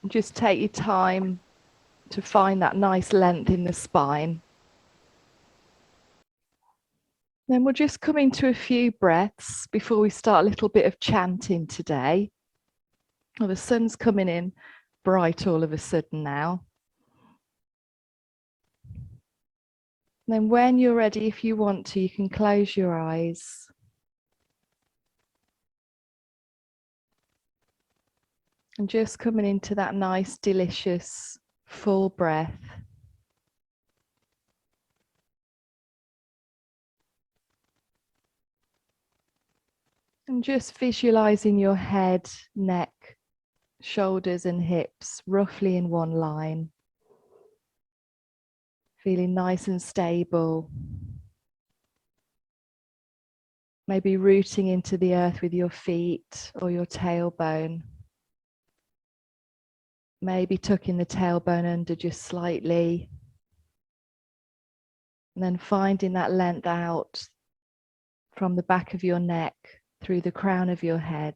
Just take your time to find that nice length in the spine. Then we'll just come into a few breaths before we start a little bit of chanting today. Well, the sun's coming in bright all of a sudden now. And then when you're ready, if you want to, you can close your eyes. And just coming into that nice, delicious, full breath. And just visualizing your head, neck, shoulders and hips roughly in one line. Feeling nice and stable. Maybe rooting into the earth with your feet or your tailbone. Maybe tucking the tailbone under just slightly. And then finding that length out from the back of your neck through the crown of your head.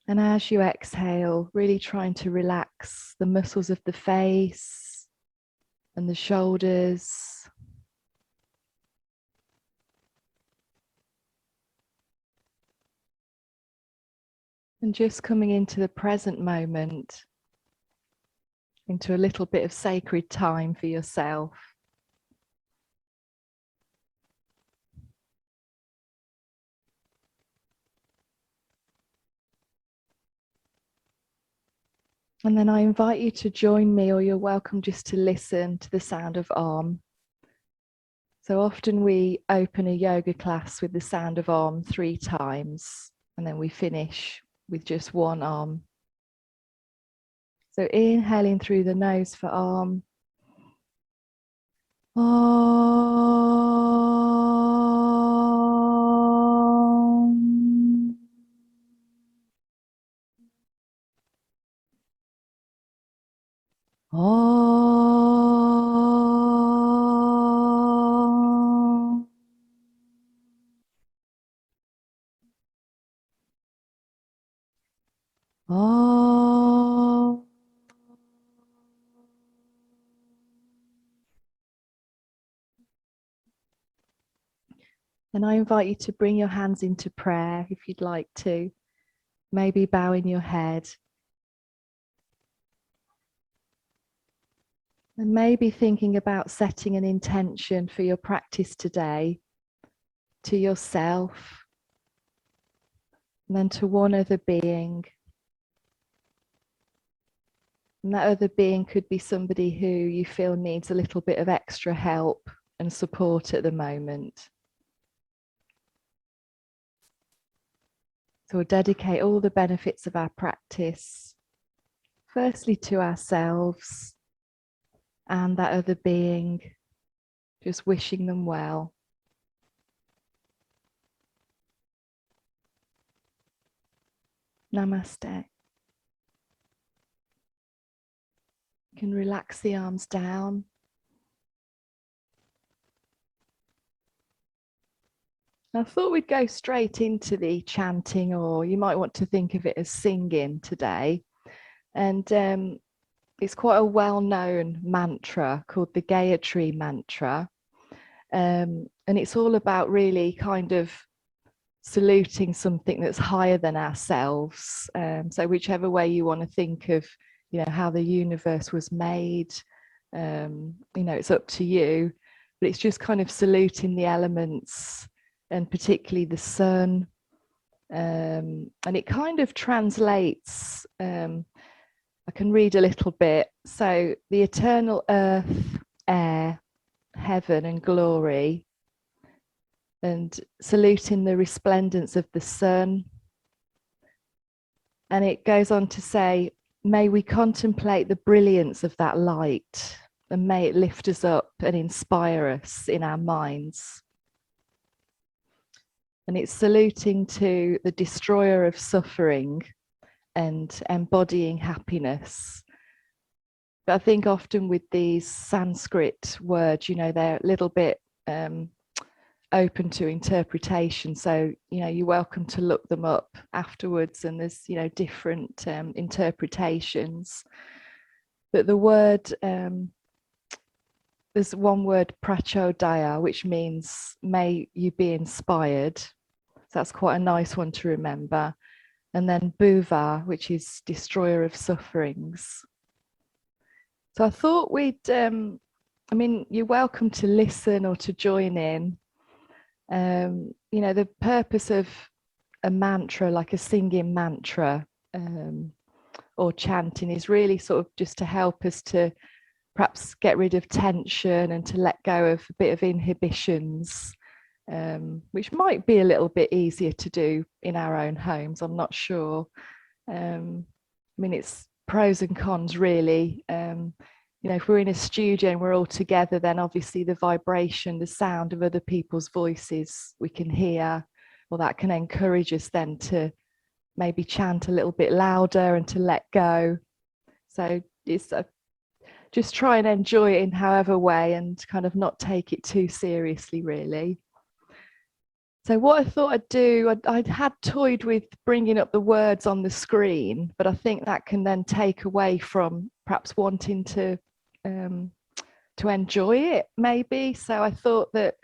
And as you exhale, really trying to relax the muscles of the face and the shoulders. And just coming into the present moment, into a little bit of sacred time for yourself. And then I invite you to join me, or you're welcome just to listen to the sound of Om. So often we open a yoga class with the sound of Om 3 times, and then we finish with just one Om. So inhaling through the nose for Om. Om. Om. Om. And I invite you to bring your hands into prayer if you'd like to, maybe bowing your head. And maybe thinking about setting an intention for your practice today to yourself, and then to one other being. And that other being could be somebody who you feel needs a little bit of extra help and support at the moment. So we'll dedicate all the benefits of our practice, firstly to ourselves and that other being, just wishing them well. Namaste. You can relax the arms down. I thought we'd go straight into the chanting, or you might want to think of it as singing today. And it's quite a well-known mantra called the Gayatri Mantra. And it's all about really kind of saluting something that's higher than ourselves. So whichever way you want to think of, you know, how the universe was made, you know, it's up to you. But it's just kind of saluting the elements, and particularly the sun. And it kind of translates, I can read a little bit. So the eternal earth, air, heaven and glory, and saluting the resplendence of the sun. And it goes on to say, may we contemplate the brilliance of that light, and may it lift us up and inspire us in our minds. And it's saluting to the destroyer of suffering and embodying happiness. But I think often with these Sanskrit words, you know, they're a little bit open to interpretation. So, you're welcome to look them up afterwards, and there's, different interpretations. But the word, there's one word, prachodaya, which means may you be inspired. So that's quite a nice one to remember. And then bhuva, which is destroyer of sufferings. So I thought you're welcome to listen or to join in. The purpose of a mantra, like a singing mantra or chanting, is really sort of just to help us to perhaps get rid of tension and to let go of a bit of inhibitions, which might be a little bit easier to do in our own homes. I'm not sure. It's pros and cons, really. If we're in a studio and we're all together, then obviously the vibration, the sound of other people's voices we can hear, well, that can encourage us then to maybe chant a little bit louder and to let go. So it's just try and enjoy it in however way, and kind of not take it too seriously, really. So what I thought I'd do, I had toyed with bringing up the words on the screen, but I think that can then take away from perhaps wanting to enjoy it, maybe. So I thought that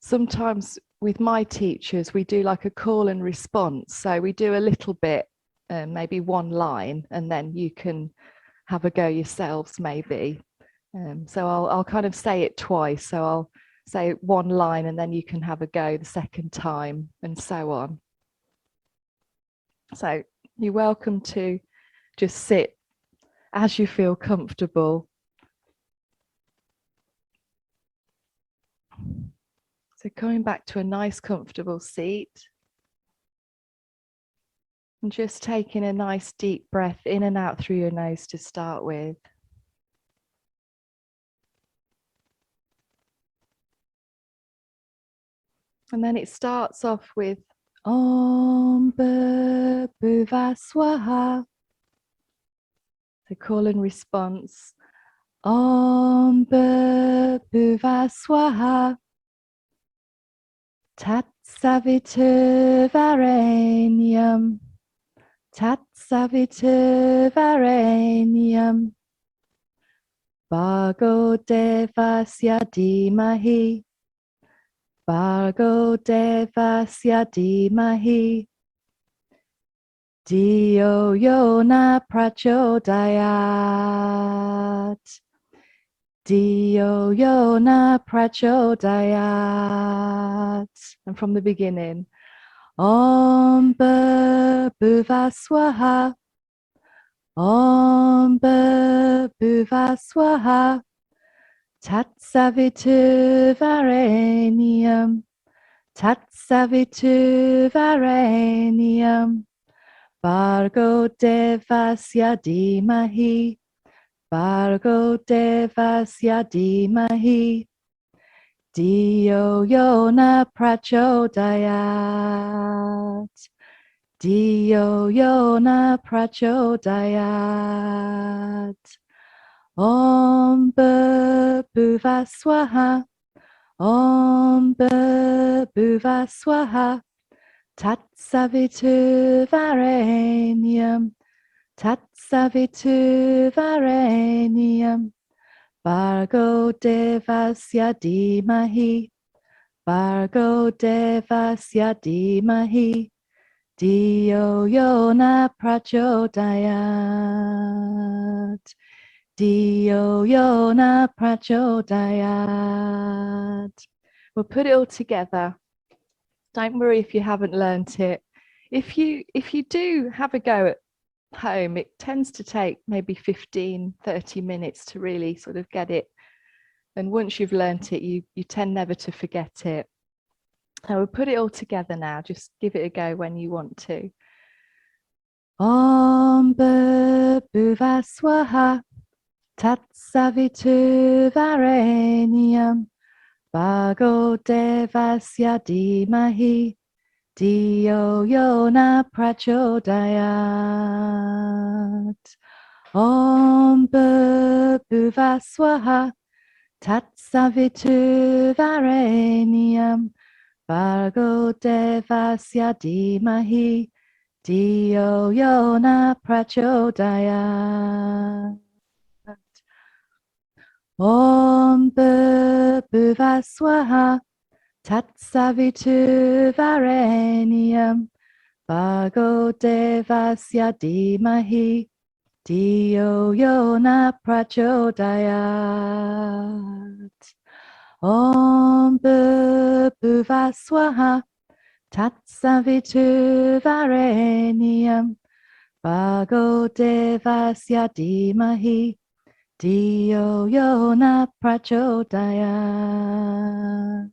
sometimes with my teachers, we do like a call and response. So we do a little bit, maybe one line, and then you can have a go yourselves, maybe. So I'll kind of say it twice. So I'll say one line and then you can have a go the second time, and so on. So you're welcome to just sit as you feel comfortable. So coming back to a nice comfortable seat, and just taking a nice deep breath in and out through your nose to start with. And then it starts off with Om Bhuva Swaha. So call and response. Om Bhuva Swaha. Tat Savitur Varenyam. Tat Savitur Varenyam. Bhargo Devasya Dhimahi. Bhargo Devasya Dhimahi. Diyo Yona Prachodayat. Diyo Yona Prachodayat. And from the beginning. Om Bhuva Swaha. Om Bhuva Swaha. Tat Savitur Varenyam. Tat Savitur Varenyam. Bhargo Devasya Dhimahi. Bhargo Devasya Dhimahi. Diyo Yona Prachodayat. Diyo Yona Prachodayat. Om Bhuva Swaha. Om Bhuva Swaha. Tat Savitur Varenyam. Tat Savitur Varenyam. Bhargo Devasya Dhimahi. Bhargo Devasya Dhimahi. Diyo Yona Prachodayat. Diyo Yona Prachodayat. We'll put it all together. Don't worry if you haven't learnt it. If you do have a go at home, it tends to take maybe 15-30 minutes to really sort of get it. And once you've learnt it, you tend never to forget it. So we'll put it all together now. Just give it a go when you want to. Om Bhuva Swaha. Tat Savitur Varenyam. Bhargo Devasya Dhimahi. Diyo Yona Prachodayat. Om Bhuva Swaha. Tat Savitur Varenyam. Bhargo devasya dhimahi Dio yona prachodayat. Om Bhuvaswaha Tatsavitu Varenyam Bhargo devasya dhimahi Dio yona prachodayat. Om Bhuvaswaha Tatsavitu Varenyam Bhargo devasya dhimahi Dio yona prachodayat.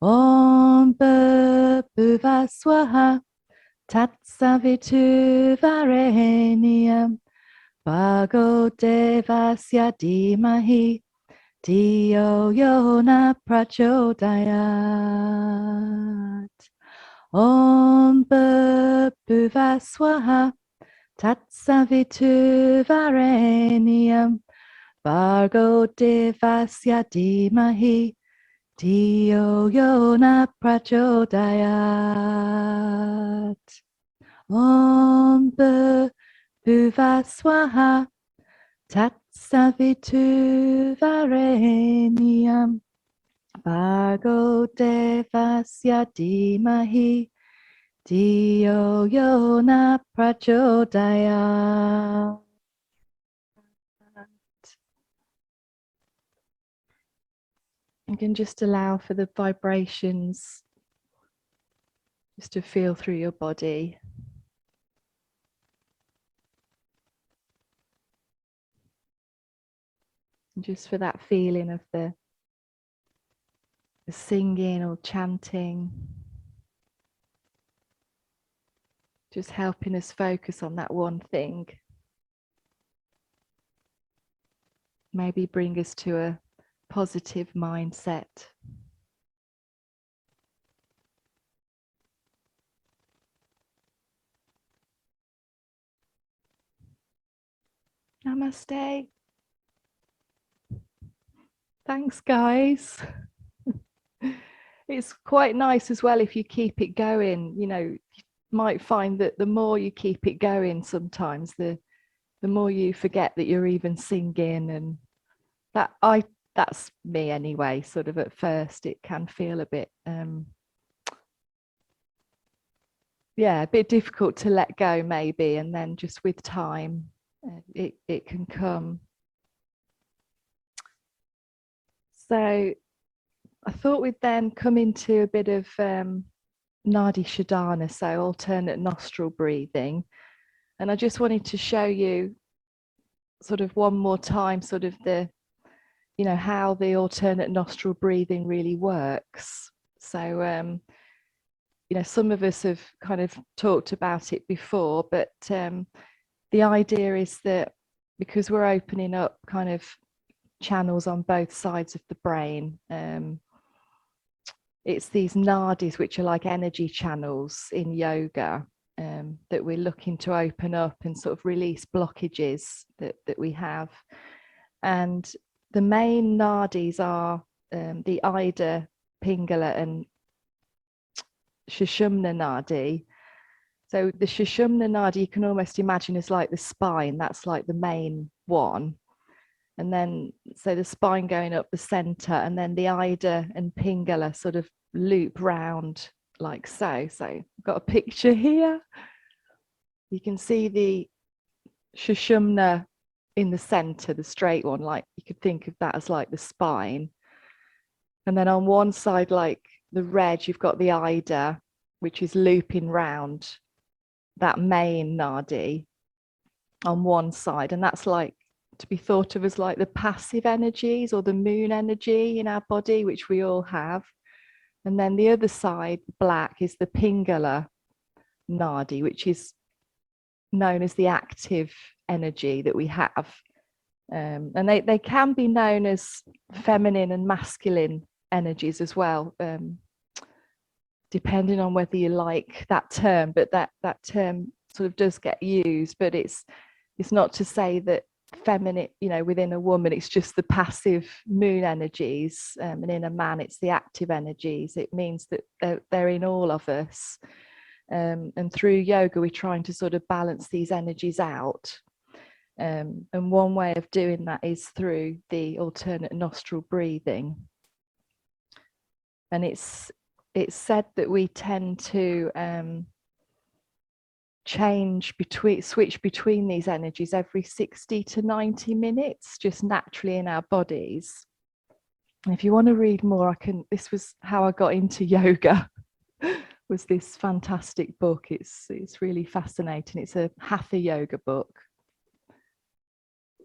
Om Bhuvaswaha Tatsavitu Varenyam Bhargo devasya dhimahi Dio yona prachodayat. Om Bhuvaswaha Tatsavitu Varenyam Bhargo devasya dhimahi Dio yona prachodayat. Om Bhuvaswaha Tatsavitu Varenyam Bhargo devasya dhimahi Dio yona prachodayat. You can just allow for the vibrations just to feel through your body. And just for that feeling of the singing or chanting, just helping us focus on that one thing. Maybe bring us to a positive mindset. Namaste. Thanks, guys. It's quite nice as well if you keep it going. You know, you might find that the more you keep it going, sometimes the more you forget that you're even singing, and that's me anyway. Sort of at first, it can feel a bit yeah, a bit difficult to let go maybe, and then just with time it can come. So I thought we'd then come into a bit of Nadi Shodhana, so alternate nostril breathing. And I just wanted to show you sort of one more time, sort of the, you know, how the alternate nostril breathing really works. So, you know, some of us have kind of talked about it before, but the idea is that because we're opening up kind of channels on both sides of the brain, it's these nadis, which are like energy channels in yoga, that we're looking to open up and sort of release blockages that we have. And the main nadis are the Ida, Pingala and Sushumna Nadi. So the Sushumna Nadi you can almost imagine as like the spine, that's like the main one. And then, so the spine going up the center, and then the Ida and Pingala sort of loop round like so. So I've got a picture here. You can see the Sushumna in the center, the straight one, like you could think of that as like the spine. And then on one side, like the red, you've got the Ida, which is looping round that main Nadi on one side. And that's like to be thought of as like the passive energies or the moon energy in our body, which we all have. And then the other side, black, is the Pingala Nadi, which is known as the active energy that we have. And they can be known as feminine and masculine energies as well, depending on whether you like that term, but that term sort of does get used, but it's not to say that feminine, within a woman, it's just the passive moon energies, and in a man, it's the active energies. It means that they're in all of us. And through yoga, we're trying to sort of balance these energies out. And one way of doing that is through the alternate nostril breathing. And it's said that we tend to switch between these energies every 60 to 90 minutes, just naturally in our bodies. And if you want to read more, this was how I got into yoga, was this fantastic book. It's really fascinating. It's a hatha yoga book.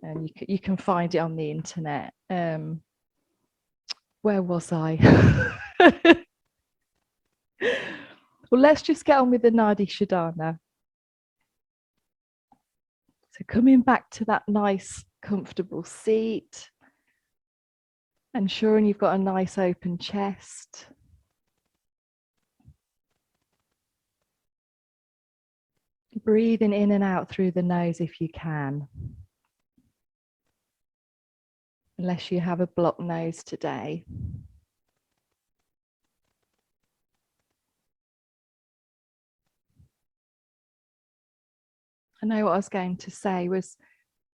And you can find it on the internet. Where was I? Well, let's just get on with the Nadi Shodhana. So coming back to that nice, comfortable seat, ensuring you've got a nice open chest. Breathing in and out through the nose if you can. Unless you have a blocked nose today. I know what I was going to say was,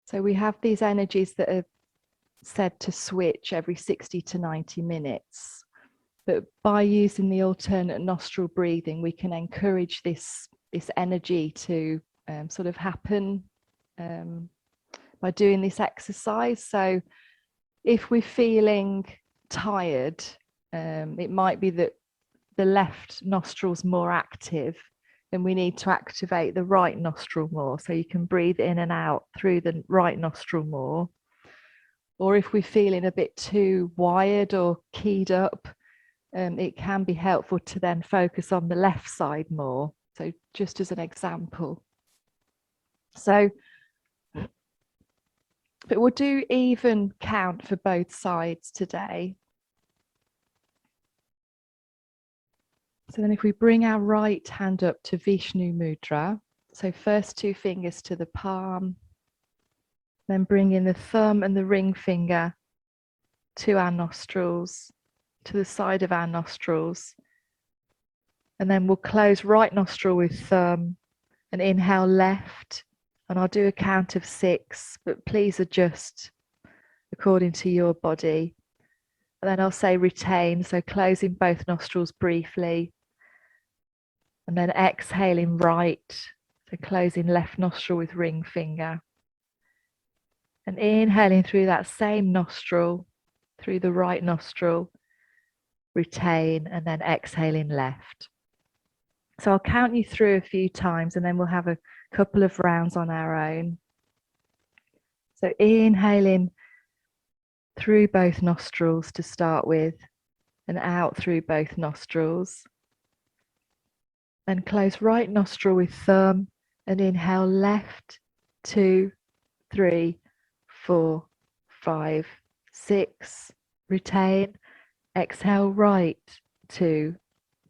so we have these energies that are said to switch every 60 to 90 minutes. But by using the alternate nostril breathing, we can encourage this energy to sort of happen by doing this exercise. So if we're feeling tired, it might be that the left nostril's more active and we need to activate the right nostril more. So you can breathe in and out through the right nostril more. Or if we're feeling a bit too wired or keyed up, it can be helpful to then focus on the left side more. So just as an example. So, but we'll do even count for both sides today. So then if we bring our right hand up to Vishnu Mudra, so first two fingers to the palm, then bring in the thumb and the ring finger to our nostrils, to the side of our nostrils. And then we'll close right nostril with thumb and inhale left. And I'll do a count of 6, but please adjust according to your body. And then I'll say retain, so closing both nostrils briefly. And then exhaling right, so closing left nostril with ring finger. And inhaling through that same nostril, through the right nostril, retain, and then exhaling left. So I'll count you through a few times and then we'll have a couple of rounds on our own. So inhaling through both nostrils to start with and out through both nostrils. Then close right nostril with thumb and inhale left, 2, 3, 4, 5, 6. Retain. Exhale right, 2,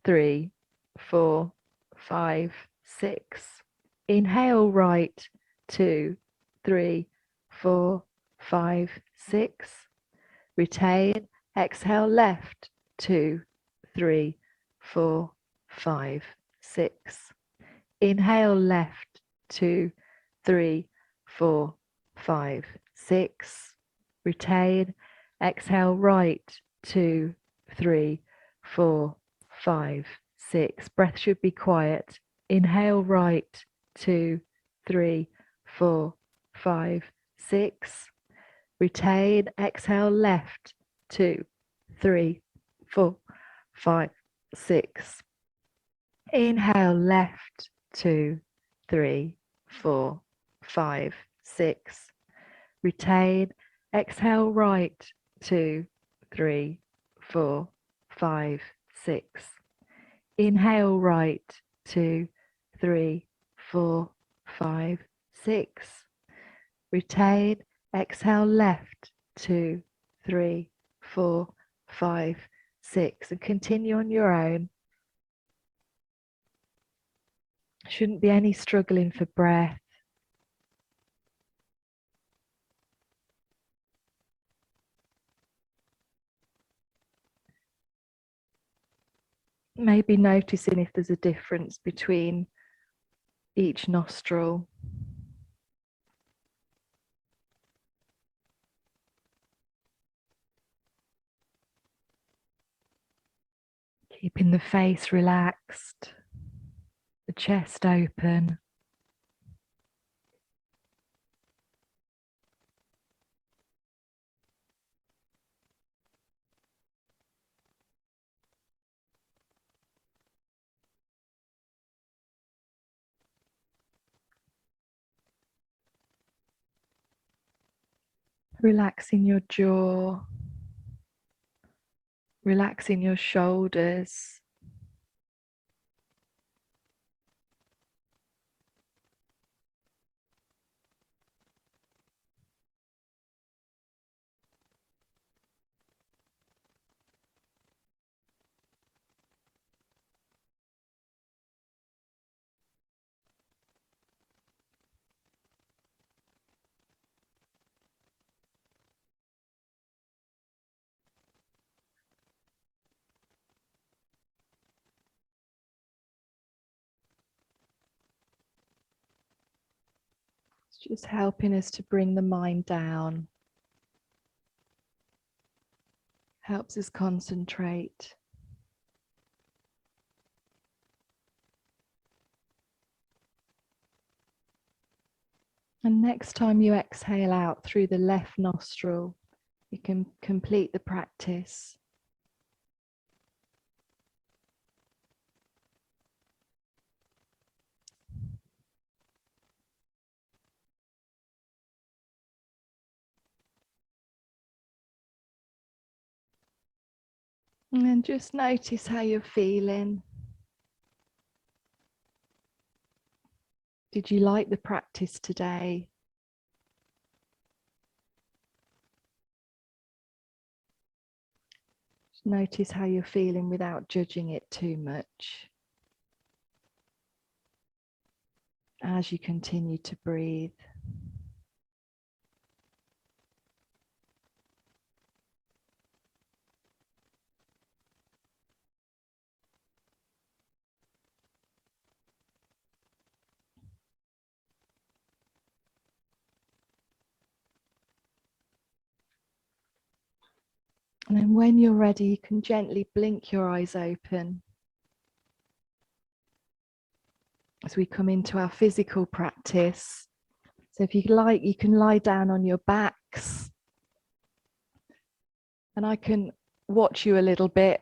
3, 4, 5, 6. Inhale right, 2, 3, 4, 5, 6. Retain. Exhale left, 2, 3, 4, 5, 6. Inhale left, 2, 3, 4, 5, 6. Retain. Exhale right, 2, 3, 4, 5, 6. Breath should be quiet. Inhale right, 2, 3, 4, 5, 6. Retain. Exhale left, 2, 3, 4, 5, 6. Inhale left, 2, 3, 4, 5, 6. Retain. Exhale right, 2, 3, 4, 5, 6. Inhale right, 2, 3, 4, 5, 6. Retain. Exhale left, 2, 3, 4, 5, 6. And continue on your own. Shouldn't be any struggling for breath. Maybe noticing if there's a difference between each nostril. Keeping the face relaxed, the chest open. Relaxing your jaw, relaxing your shoulders. It's just helping us to bring the mind down. Helps us concentrate. And next time you exhale out through the left nostril, you can complete the practice. And then just notice how you're feeling. Did you like the practice today? Just notice how you're feeling without judging it too much. As you continue to breathe. And then when you're ready, you can gently blink your eyes open. As we come into our physical practice. So if you like, you can lie down on your backs. And I can watch you a little bit.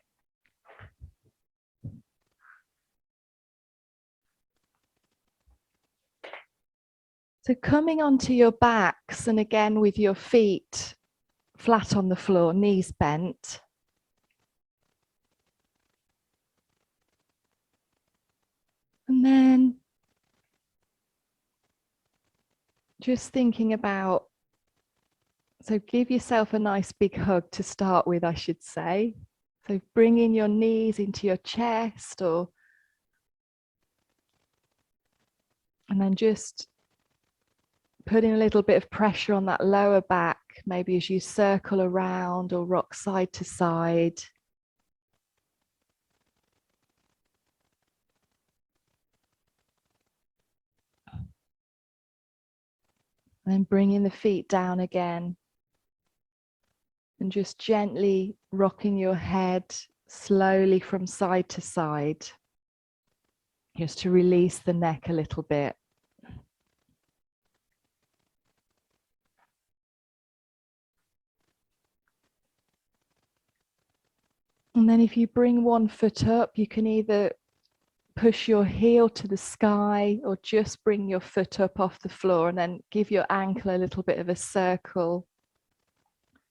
So coming onto your backs, and again with your feet flat on the floor, knees bent. And then just thinking about, so give yourself a nice big hug to start with, I should say. So bringing your knees into your chest, and then just putting a little bit of pressure on that lower back, maybe as you circle around or rock side to side. And then bringing the feet down again. And just gently rocking your head slowly from side to side. Just to release the neck a little bit. And then if you bring one foot up, you can either push your heel to the sky or just bring your foot up off the floor and then give your ankle a little bit of a circle.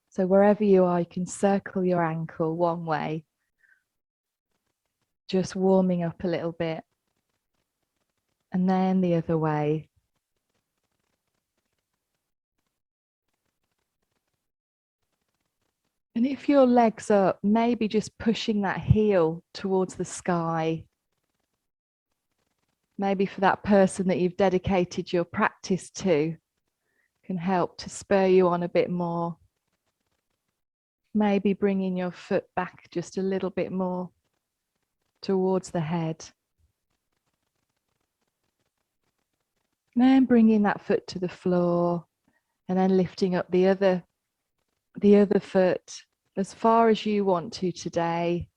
So wherever you are, you can circle your ankle one way, just warming up a little bit. And then the other way. And if your leg's up, maybe just pushing that heel towards the sky. Maybe for that person that you've dedicated your practice to, can help to spur you on a bit more. Maybe bringing your foot back just a little bit more towards the head. And then bringing that foot to the floor and then lifting up the other foot as far as you want to today.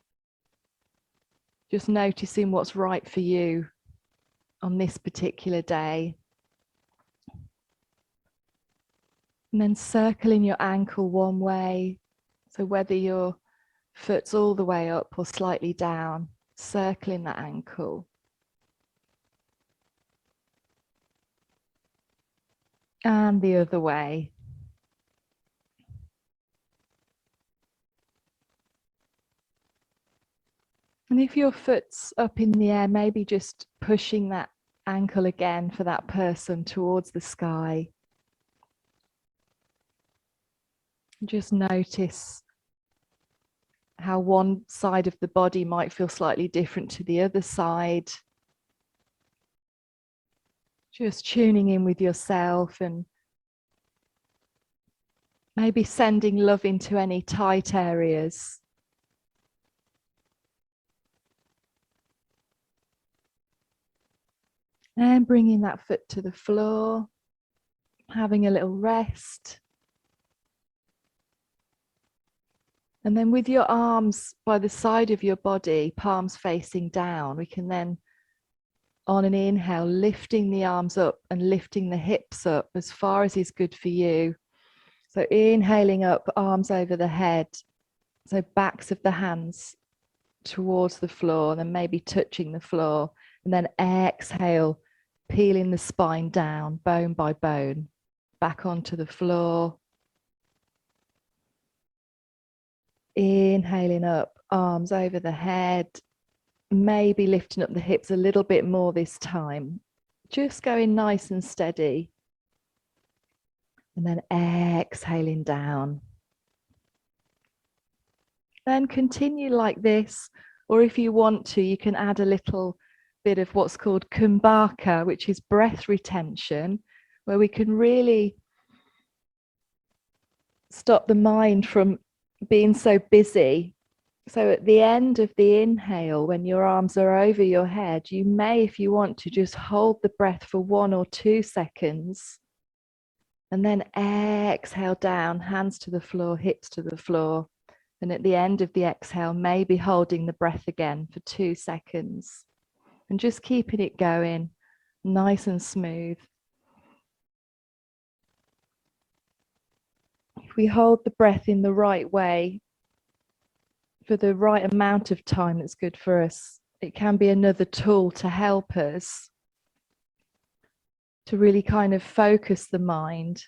Just noticing what's right for you on this particular day. And then circling your ankle one way. So whether your foot's all the way up or slightly down, circling that ankle. And the other way. And if your foot's up in the air, maybe just pushing that ankle again for that person towards the sky. Just notice how one side of the body might feel slightly different to the other side. Just tuning in with yourself and maybe sending love into any tight areas. And bringing that foot to the floor, having a little rest. And then with your arms by the side of your body, palms facing down, we can then, on an inhale, lifting the arms up and lifting the hips up as far as is good for you. So inhaling up, arms over the head. So backs of the hands towards the floor, and then maybe touching the floor. And then exhale, peeling the spine down, bone by bone, back onto the floor. Inhaling up, arms over the head, maybe lifting up the hips a little bit more this time. Just going nice and steady. And then exhaling down. Then continue like this, or if you want to, you can add a little bit of what's called kumbhaka, which is breath retention, where we can really stop the mind from being so busy. So at the end of the inhale, when your arms are over your head, you may, if you want to, just hold the breath for 1 or 2 seconds. And then exhale down, hands to the floor, hips to the floor. And at the end of the exhale, maybe holding the breath again for 2 seconds. And just keeping it going, nice and smooth. If we hold the breath in the right way, for the right amount of time that's good for us, it can be another tool to help us to really kind of focus the mind,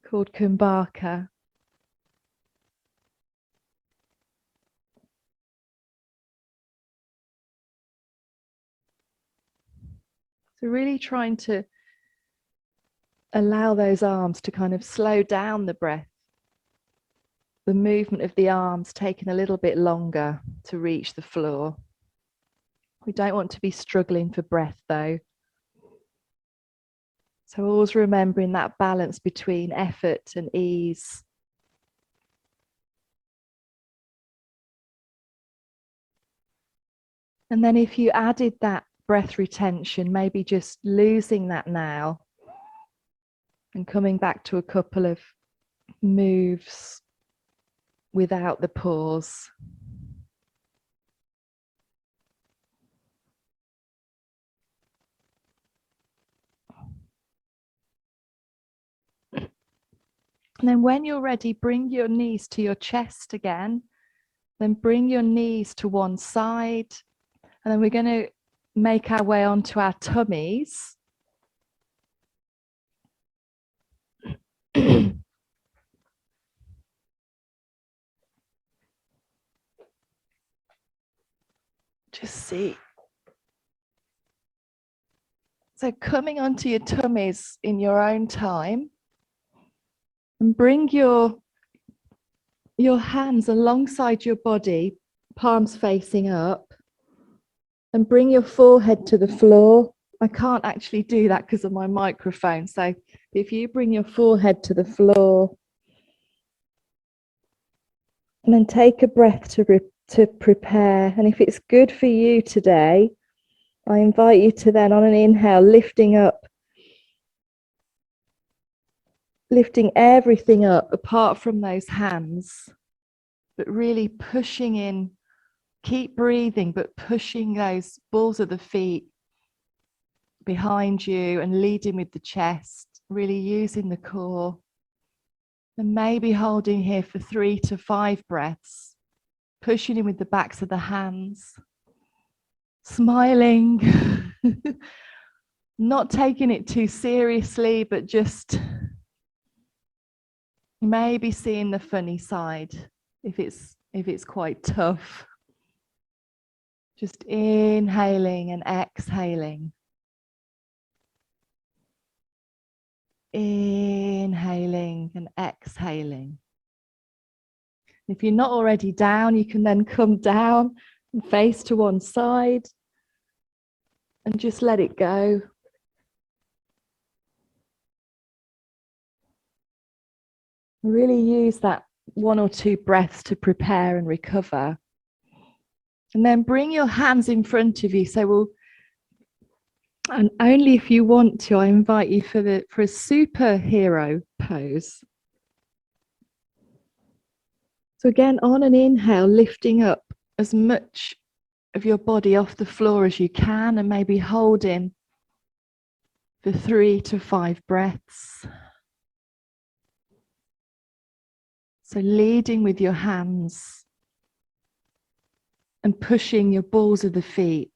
called kumbhaka. So really trying to allow those arms to kind of slow down the breath. The movement of the arms taking a little bit longer to reach the floor. We don't want to be struggling for breath though. So always remembering that balance between effort and ease. And then if you added that breath retention, maybe just losing that now and coming back to a couple of moves without the pause. And then when you're ready, bring your knees to your chest again. Then bring your knees to one side. And then we're going to make our way onto our tummies. Just see. So coming onto your tummies in your own time. And bring your hands alongside your body, palms facing up. And bring your forehead to the floor. I can't actually do that because of my microphone. So if you bring your forehead to the floor. And then take a breath to to prepare. And if it's good for you today, I invite you to then, on an inhale, lifting everything up apart from those hands, but really pushing in. Keep breathing, but pushing those balls of the feet behind you and leading with the chest, really using the core. And maybe holding here for 3 to 5 breaths, pushing in with the backs of the hands, smiling, not taking it too seriously, but just maybe seeing the funny side if it's quite tough. Just inhaling and exhaling. Inhaling and exhaling. If you're not already down, you can then come down and face to one side and just let it go. Really use that 1 or 2 breaths to prepare and recover. And then bring your hands in front of you. So and only if you want to, I invite you for a superhero pose. So again, on an inhale, lifting up as much of your body off the floor as you can, and maybe holding for 3 to 5 breaths. So leading with your hands and pushing your balls of the feet,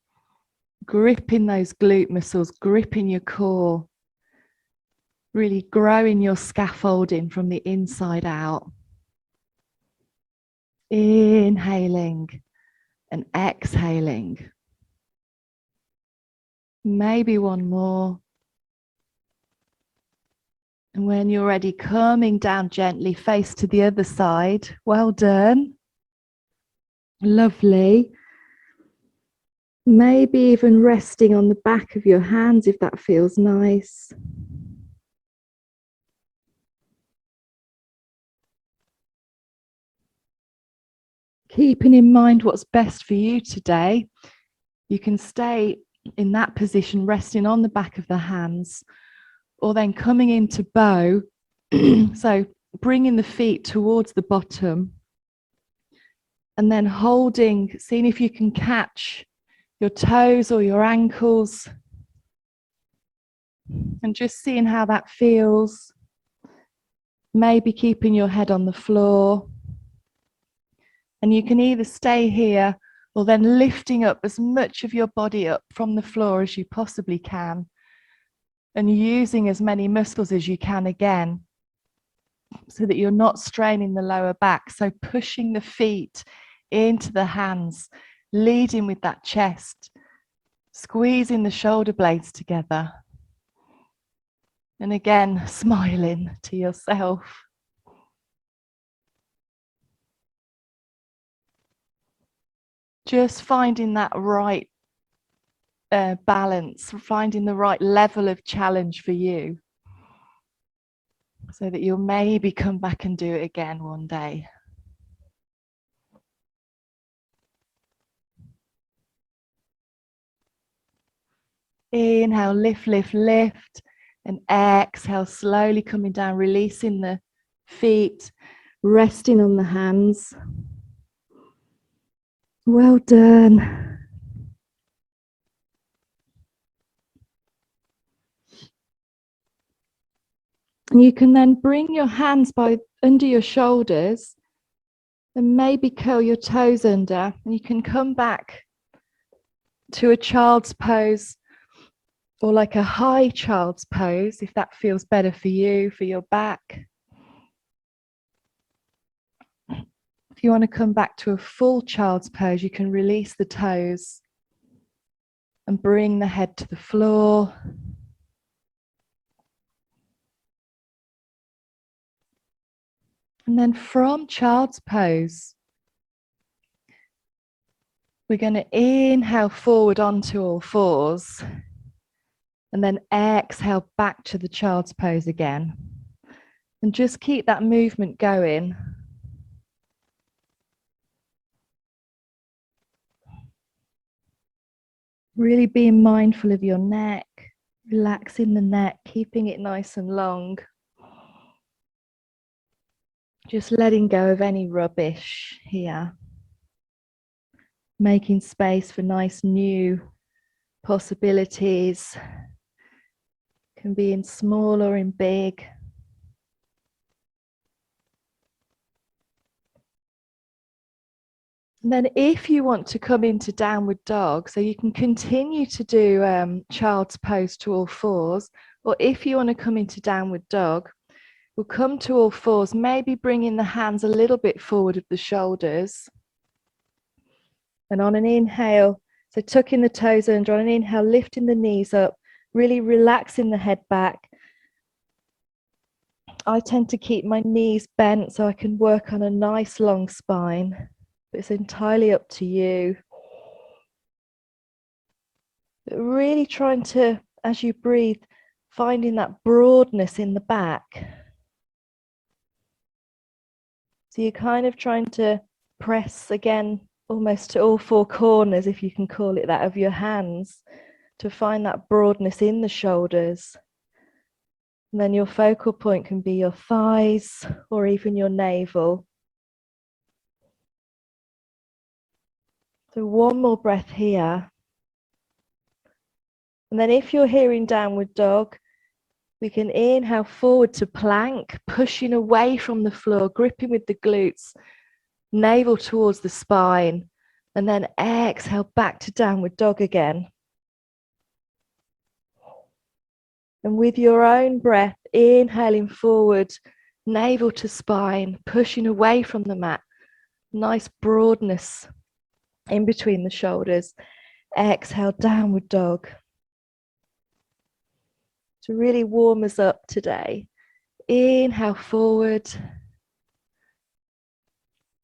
gripping those glute muscles, gripping your core, really growing your scaffolding from the inside out. Inhaling and exhaling. Maybe one more. And when you're ready, coming down gently, face to the other side. Well done. Lovely. Maybe even resting on the back of your hands if that feels nice. Keeping in mind what's best for you today. You can stay in that position, resting on the back of the hands, or then coming into bow. So bringing the feet towards the bottom and then holding, seeing if you can catch your toes or your ankles and just seeing how that feels. Maybe keeping your head on the floor. And you can either stay here or then lifting up as much of your body up from the floor as you possibly can and using as many muscles as you can again so that you're not straining the lower back. So pushing the feet into the hands, leading with that chest, squeezing the shoulder blades together. And again, smiling to yourself. Just finding that right balance, finding the right level of challenge for you so that you'll maybe come back and do it again one day. Inhale, lift, lift, lift, and exhale, slowly coming down, releasing the feet, resting on the hands. Well done. And you can then bring your hands by under your shoulders and maybe curl your toes under, and you can come back to a child's pose or like a high child's pose if that feels better for you, for your back. If you want to come back to a full child's pose, you can release the toes and bring the head to the floor. And then from child's pose, we're going to inhale forward onto all fours and then exhale back to the child's pose again. And just keep that movement going. Really being mindful of your neck, relaxing the neck, keeping it nice and long. Just letting go of any rubbish here. Making space for nice new possibilities. Can be in small or in big. And then if you want to come into downward dog, so you can continue to do child's pose to all fours, or if you want to come into downward dog, we'll come to all fours, maybe bringing the hands a little bit forward of the shoulders. And on an inhale, so tucking the toes under, on an inhale, lifting the knees up, really relaxing the head back. I tend to keep my knees bent so I can work on a nice long spine. But it's entirely up to you. But really trying to, as you breathe, finding that broadness in the back. So you're kind of trying to press again, almost to all four corners, if you can call it that, of your hands, to find that broadness in the shoulders. And then your focal point can be your thighs or even your navel. So one more breath here. And then if you're here in downward dog, we can inhale forward to plank, pushing away from the floor, gripping with the glutes, navel towards the spine, and then exhale back to downward dog again. And with your own breath, inhaling forward, navel to spine, pushing away from the mat, nice broadness in between the shoulders. Exhale, downward dog. To really warm us up today. Inhale forward.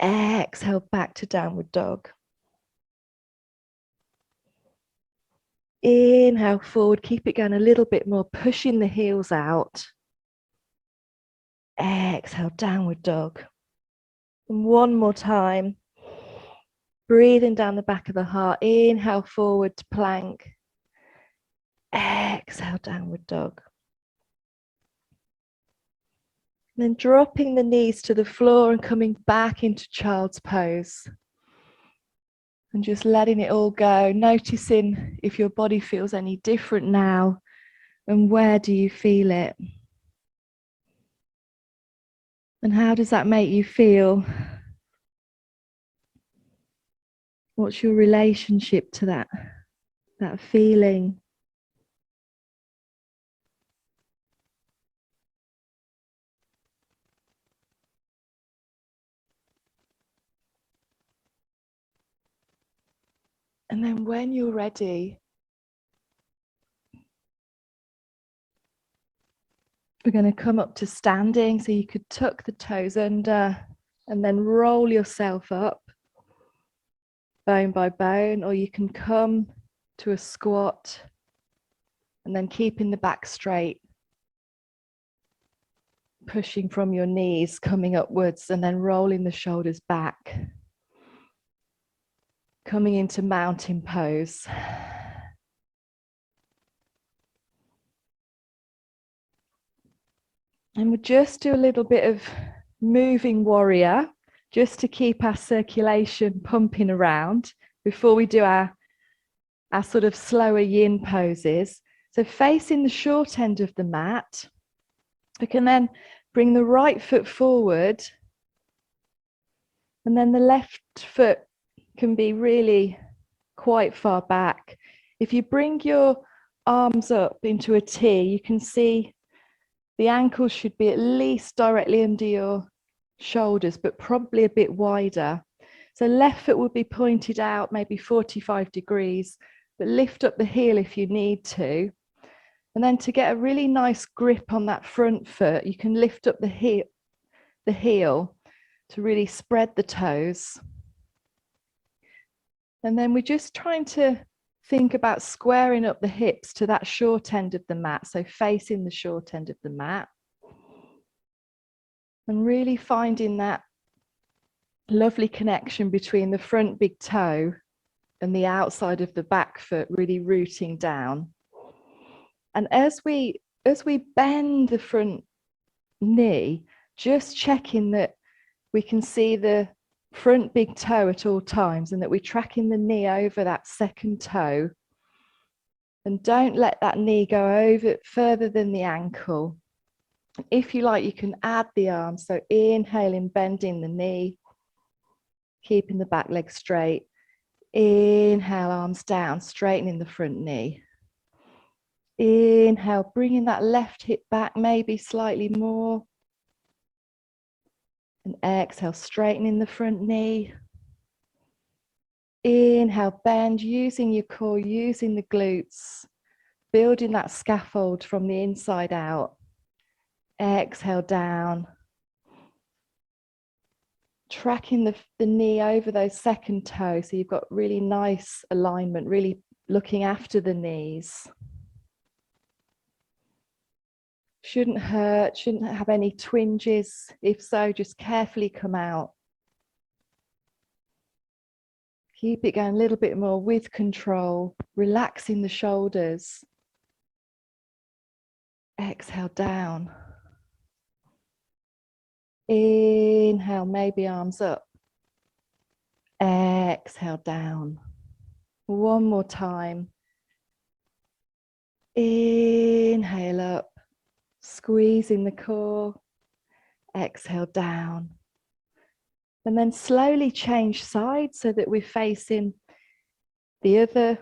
Exhale back to downward dog. Inhale forward, keep it going a little bit more, pushing the heels out. Exhale, downward dog. And one more time. Breathing down the back of the heart. Inhale forward to plank. Exhale, downward dog. And then dropping the knees to the floor and coming back into child's pose. And just letting it all go, noticing if your body feels any different now and where do you feel it? And how does that make you feel? What's your relationship to that feeling? And then when you're ready, we're going to come up to standing. So you could tuck the toes under and then roll yourself up, bone by bone, or you can come to a squat and then keeping the back straight, pushing from your knees, coming upwards and then rolling the shoulders back, coming into mountain pose. And we'll just do a little bit of moving warrior, just to keep our circulation pumping around before we do our sort of slower yin poses. So facing the short end of the mat, we can then bring the right foot forward, and then the left foot can be really quite far back. If you bring your arms up into a T, you can see the ankles should be at least directly under your shoulders, but probably a bit wider. So left foot will be pointed out maybe 45 degrees, but lift up the heel if you need to. And then to get a really nice grip on that front foot, you can lift up the heel to really spread the toes. And then we're just trying to think about squaring up the hips to that short end of the mat, so facing the short end of the mat. And really finding that lovely connection between the front big toe and the outside of the back foot really rooting down. And as we bend the front knee, just checking that we can see the front big toe at all times and that we're tracking the knee over that second toe. And don't let that knee go over further than the ankle. If you like, you can add the arms. So inhaling, bending the knee, keeping the back leg straight. Inhale, arms down, straightening the front knee. Inhale, bringing that left hip back, maybe slightly more. And exhale, straightening the front knee. Inhale, bend, using your core, using the glutes, building that scaffold from the inside out. Exhale, down. Tracking the knee over those second toes, so you've got really nice alignment, really looking after the knees. Shouldn't hurt, shouldn't have any twinges. If so, just carefully come out. Keep it going a little bit more with control, relaxing the shoulders. Exhale, down. Inhale, maybe arms up. Exhale, down. One more time. Inhale up, squeezing the core. Exhale, down. And then slowly change sides so that we're facing the other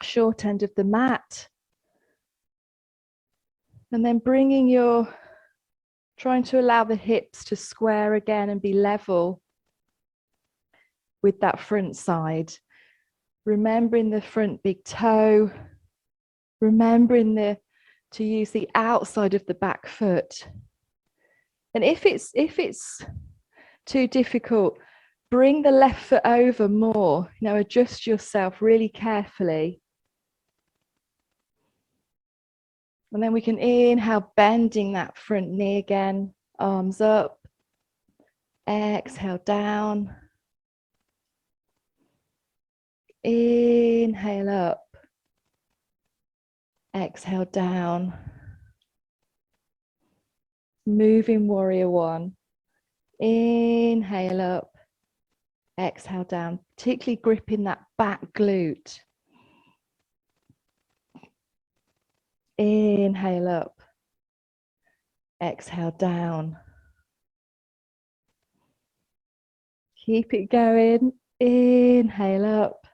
short end of the mat. And then trying to allow the hips to square again and be level with that front side. Remembering the front big toe, remembering to use the outside of the back foot. And if it's too difficult, bring the left foot over more, adjust yourself really carefully. And then we can inhale, bending that front knee again, arms up. Exhale, down. Inhale up. Exhale, down. Moving warrior one. Inhale up. Exhale, down. Particularly gripping that back glute. Inhale up. Exhale, down. Keep it going. Inhale up.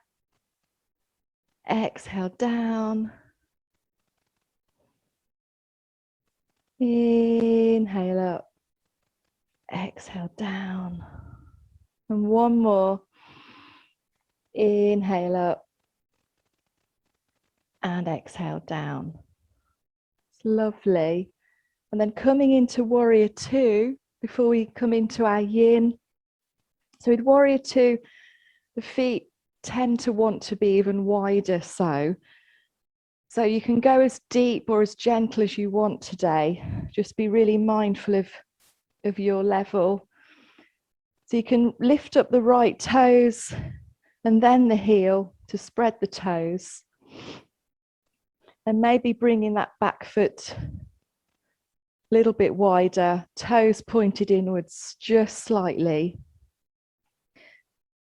Exhale, down. Inhale up. Exhale, down. And one more. Inhale up. And exhale, down. It's lovely. And then coming into warrior two, before we come into our yin. So with warrior two, the feet tend to want to be even wider. So you can go as deep or as gentle as you want today. Just be really mindful of your level. So you can lift up the right toes and then the heel to spread the toes. And maybe bringing that back foot a little bit wider, toes pointed inwards just slightly.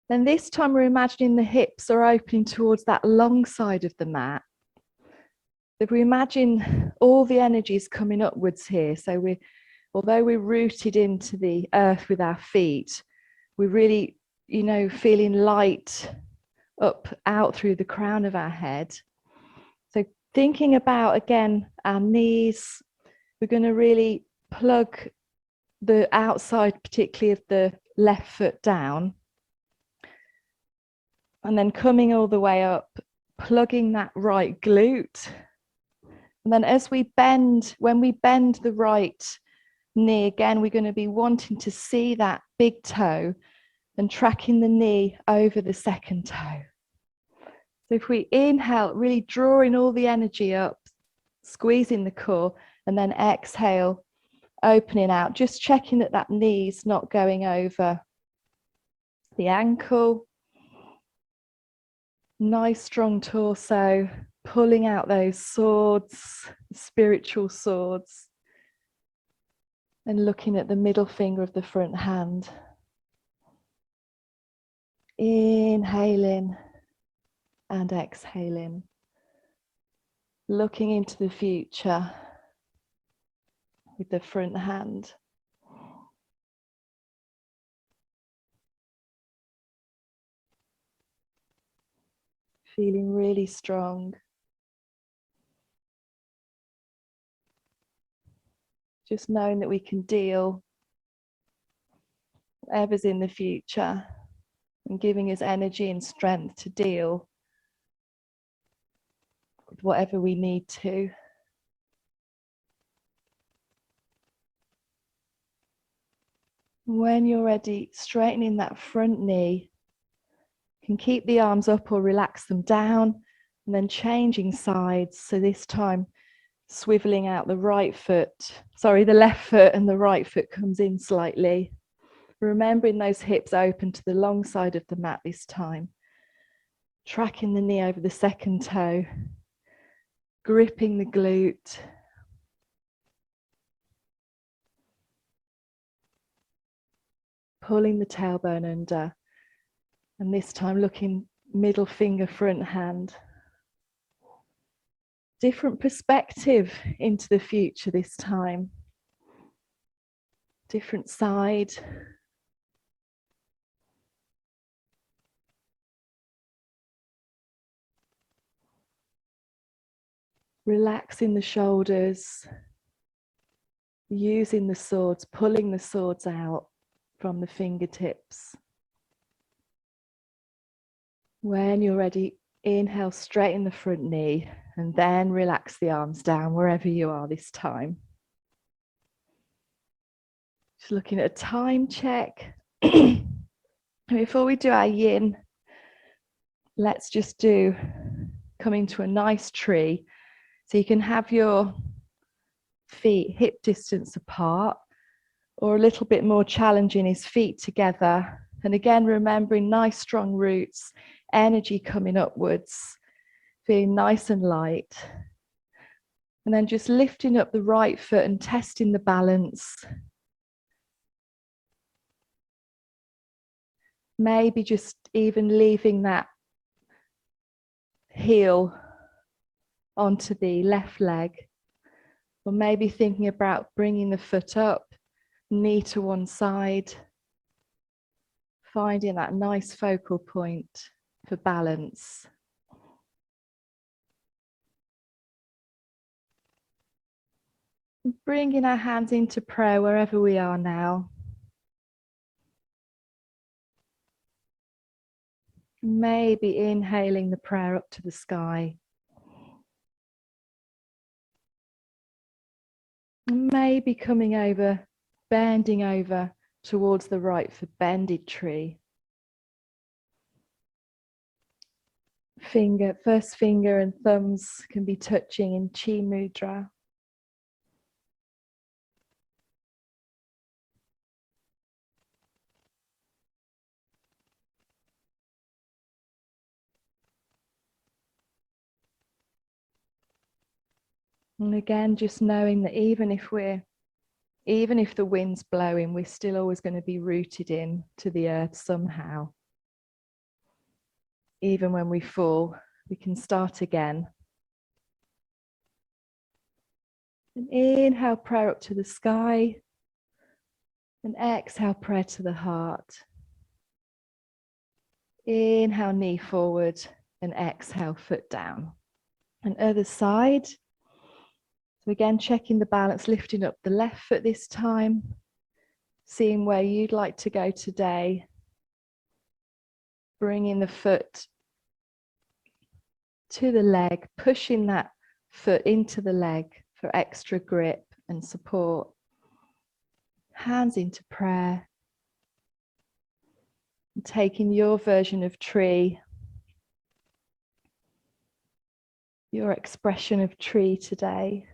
And this time we're imagining the hips are opening towards that long side of the mat. If we imagine all the energies coming upwards here, so although we're rooted into the earth with our feet, we're really, feeling light out through the crown of our head. So thinking about, again, our knees, we're going to really plug the outside, particularly of the left foot down. And then coming all the way up, plugging that right glute. And then when we bend the right knee, again, we're going to be wanting to see that big toe and tracking the knee over the second toe. So if we inhale, really drawing all the energy up, squeezing the core, and then exhale, opening out, just checking that knee's not going over the ankle. Nice strong torso, pulling out those swords, spiritual swords, and looking at the middle finger of the front hand. Inhaling and exhaling, looking into the future with the front hand. Feeling really strong. Just knowing that we can deal whatever's in the future and giving us energy and strength to deal with whatever we need to. When you're ready, straightening that front knee. You can keep the arms up or relax them down, and then changing sides. So this time, swiveling out the left foot, and the right foot comes in slightly. Remembering those hips open to the long side of the mat this time. Tracking the knee over the second toe, gripping the glute. Pulling the tailbone under, and this time looking middle finger, front hand. Different perspective into the future this time. Different side. Relaxing the shoulders, using the swords, pulling the swords out from the fingertips. When you're ready, inhale, straighten the front knee, and then relax the arms down wherever you are this time. Just looking at a time check. Before we do our yin, let's just come into a nice tree. So you can have your feet hip distance apart, or a little bit more challenging is feet together. And again, remembering nice strong roots, energy coming upwards, feeling nice and light. And then just lifting up the right foot and testing the balance. Maybe just even leaving that heel onto the left leg. Or maybe thinking about bringing the foot up, knee to one side. Finding that nice focal point for balance. Bringing our hands into prayer wherever we are now. Maybe inhaling the prayer up to the sky. Maybe coming over, bending over towards the right for bended tree. First finger and thumbs can be touching in Chi Mudra. And again, just knowing that even if the wind's blowing, we're still always going to be rooted in to the earth somehow. Even when we fall, we can start again. And inhale, prayer up to the sky. And exhale, prayer to the heart. Inhale, knee forward. And exhale, foot down. And other side. So again, checking the balance, lifting up the left foot this time. Seeing where you'd like to go today. Bringing the foot to the leg, pushing that foot into the leg for extra grip and support. Hands into prayer. And taking your version of tree, your expression of tree today.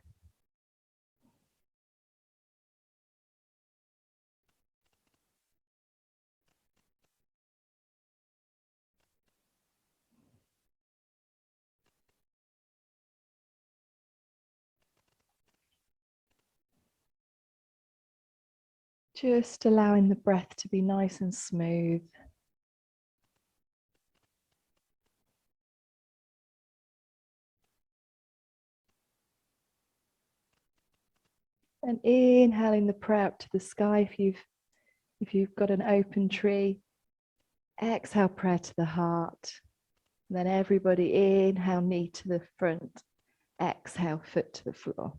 Just allowing the breath to be nice and smooth. And inhaling the prayer up to the sky if you've got an open tree. Exhale, prayer to the heart. And then everybody inhale, knee to the front. Exhale, foot to the floor.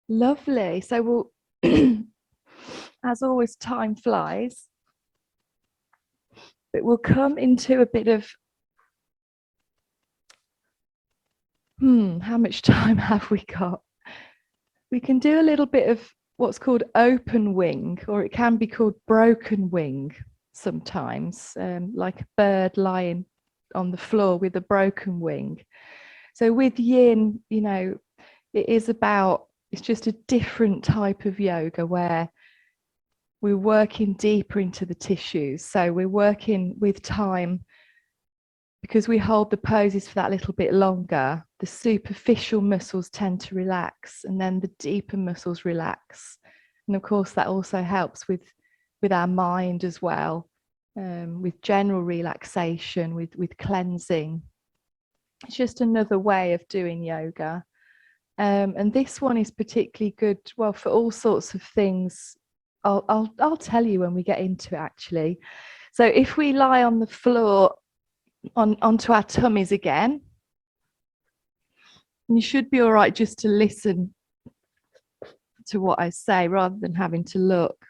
Lovely. So we'll, as always, time flies. But we'll come into a bit of, how much time have we got? We can do a little bit of what's called open wing, or it can be called broken wing sometimes, like a bird lying on the floor with a broken wing. So with yin, you know, it's just a different type of yoga where we're working deeper into the tissues. So we're working with time because we hold the poses for that little bit longer. The superficial muscles tend to relax, and then the deeper muscles relax. And of course, that also helps with our mind as well, with general relaxation, with cleansing. It's just another way of doing yoga. And this one is particularly good, well, for all sorts of things. I'll tell you when we get into it, actually. So if we lie on the floor onto our tummies again, and you should be all right just to listen to what I say rather than having to look.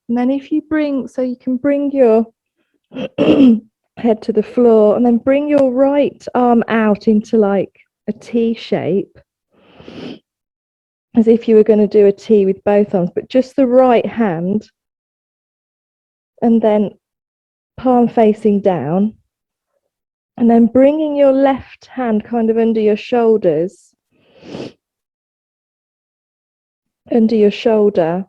And then if you you can bring your head to the floor and then bring your right arm out into like a T shape, as if you were going to do a T with both arms, but just the right hand, and then palm facing down, and then bringing your left hand kind of under your shoulders, under your shoulder,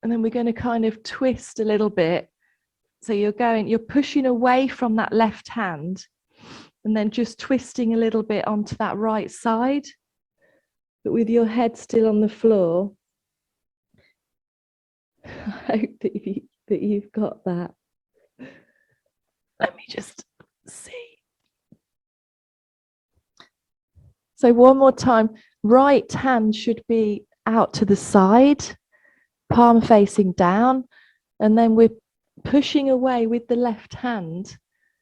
and then we're going to kind of twist a little bit. So you're pushing away from that left hand and then just twisting a little bit onto that right side, but with your head still on the floor. I hope that you've got that. Let me just see. So one more time, right hand should be out to the side, palm facing down, and then we're pushing away with the left hand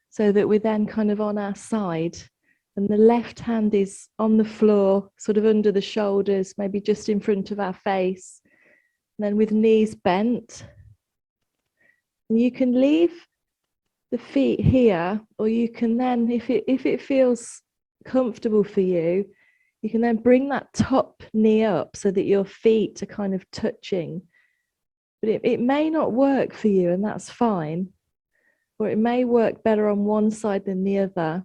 so that we're then kind of on our side, and the left hand is on the floor, sort of under the shoulders, maybe just in front of our face, and then with knees bent. And you can leave the feet here, or you can then, if it feels comfortable for you, you can then bring that top knee up so that your feet are kind of touching. But it may not work for you, and that's fine. Or it may work better on one side than the other.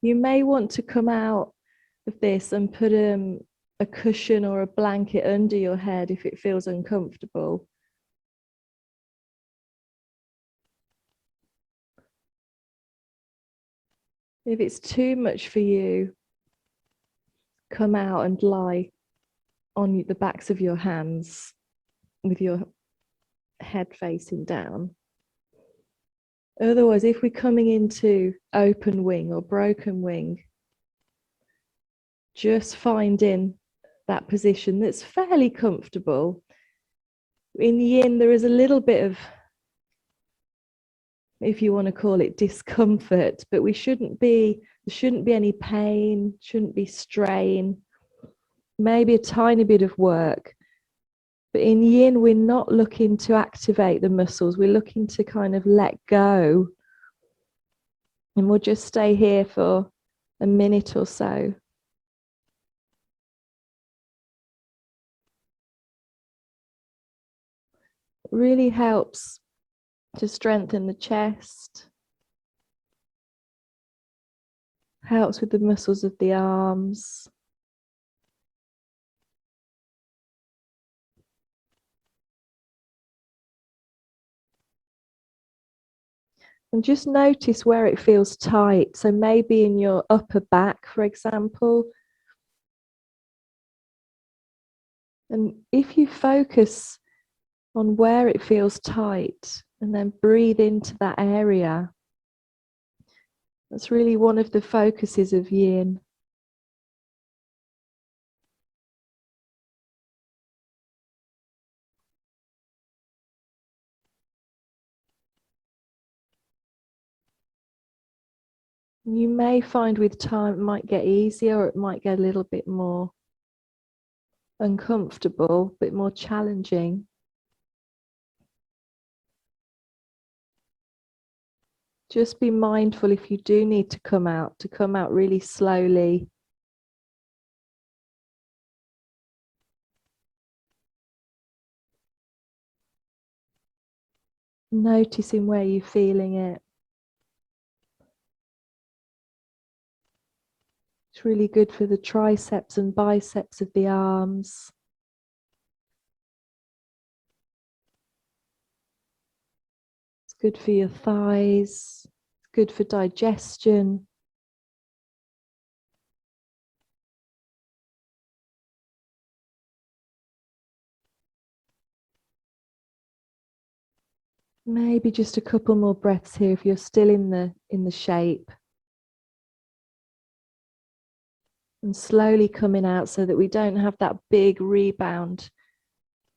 You may want to come out of this and put a cushion or a blanket under your head if it feels uncomfortable. If it's too much for you, come out and lie on the backs of your hands with your head facing down. Otherwise, if we're coming into open wing or broken wing, just finding that position that's fairly comfortable. In yin, there is a little bit of, if you want to call it, discomfort, but there shouldn't be any pain, shouldn't be strain, maybe a tiny bit of work. But in yin, we're not looking to activate the muscles, we're looking to kind of let go. And we'll just stay here for a minute or so. It really helps to strengthen the chest, helps with the muscles of the arms. And just notice where it feels tight. So maybe in your upper back, for example, And if you focus on where it feels tight and then breathe into that area, that's really one of the focuses of yin. You may find with time it might get easier, or it might get a little bit more uncomfortable, a bit more challenging. Just be mindful if you do need to come out really slowly. Noticing where you're feeling it. It's really good for the triceps and biceps of the arms. It's good for your thighs. It's good for digestion. Maybe just a couple more breaths here if you're still in the shape. And slowly coming out so that we don't have that big rebound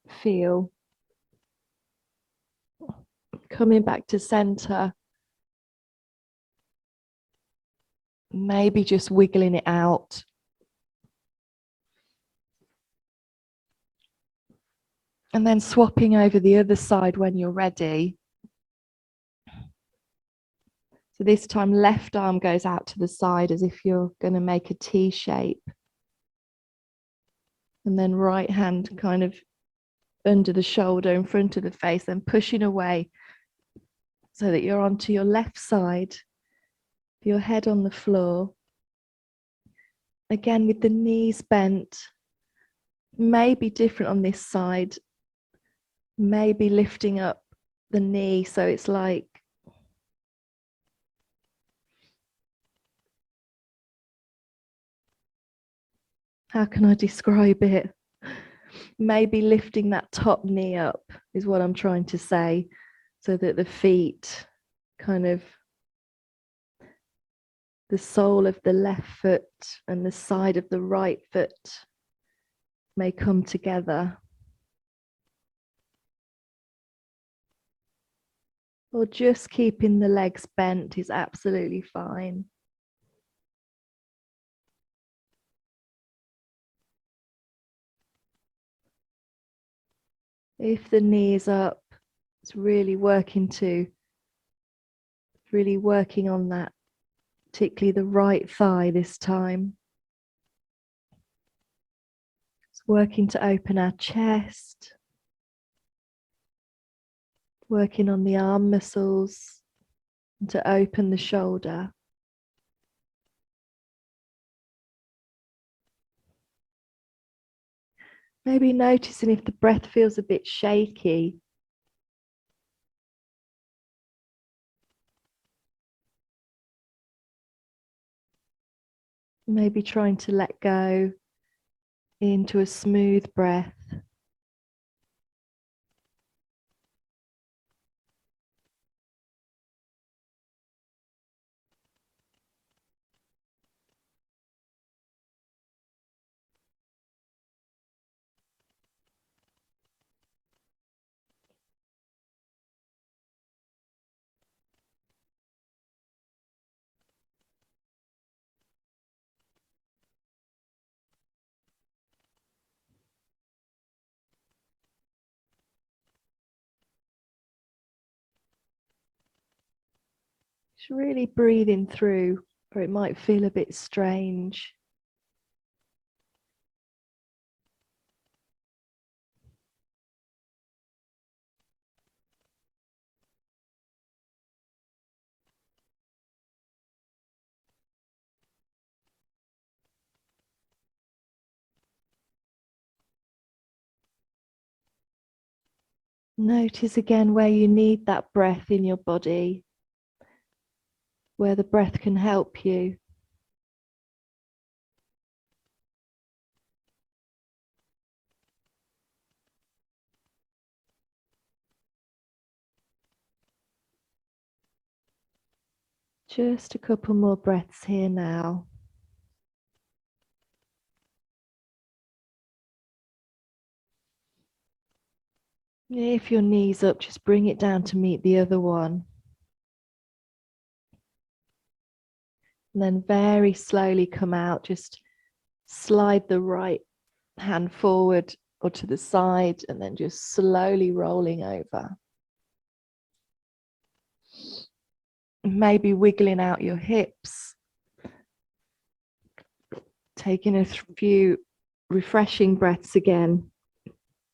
feel. Coming back to center. Maybe just wiggling it out. And then swapping over the other side when you're ready. So this time, left arm goes out to the side as if you're going to make a T shape. And then right hand kind of under the shoulder, in front of the face, then pushing away so that you're onto your left side, your head on the floor. Again, with the knees bent, maybe different on this side, maybe lifting up the knee so it's like how can I describe it? Maybe lifting that top knee up is what I'm trying to say, so that the feet kind of, the sole of the left foot and the side of the right foot may come together. Or just keeping the legs bent is absolutely fine. If the knee is up, it's really working on that, particularly the right thigh this time. It's working to open our chest, working on the arm muscles, and to open the shoulder. Maybe noticing if the breath feels a bit shaky. Maybe trying to let go into a smooth breath. Just really breathing through, or it might feel a bit strange. Notice again where you need that breath in your body, where the breath can help you. Just a couple more breaths here now. If your knee's up, just bring it down to meet the other one. And then very slowly come out, just slide the right hand forward or to the side and then just slowly rolling over. Maybe wiggling out your hips. Taking a few refreshing breaths again.